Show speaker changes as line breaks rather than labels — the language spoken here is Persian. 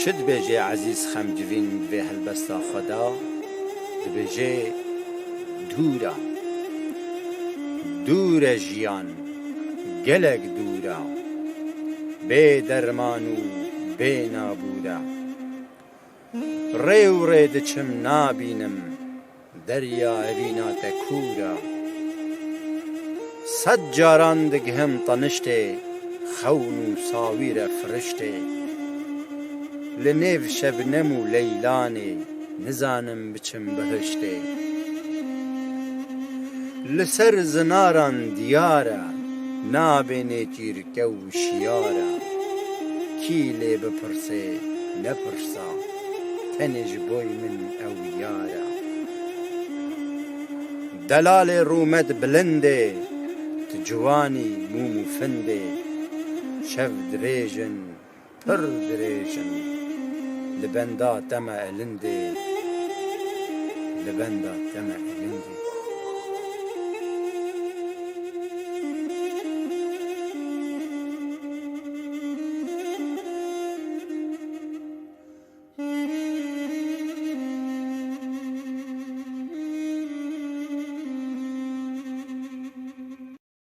چه دبیجه عزیز خمجوین دوی هلبستا خدا دبیجه دورا دور ژیان گلک دورا بێ دەرمان و بێ نابوورە ڕێ و ڕێ دچم نابینم دەریا ئەبیناتە کوورە سەد جاران دگهم تەنیشتێ خەون و ساویرە فرشتێ لە نێو شەبنەم و لەیلانێ نزانم بچم بەهشتێ لەسەر زناران دیارە نابێنێ تیرکە و شیارە کی لێ بپرسێ نەپرسا تەنێژ بۆی من ئەو یارە دەلالێ ڕوومەت بلندێ جوانی موم و فندێ شەو درێژن پڕ درێژن لە بەندا تەمە ئەلندێ لە بەندا تەمە ئەلندێ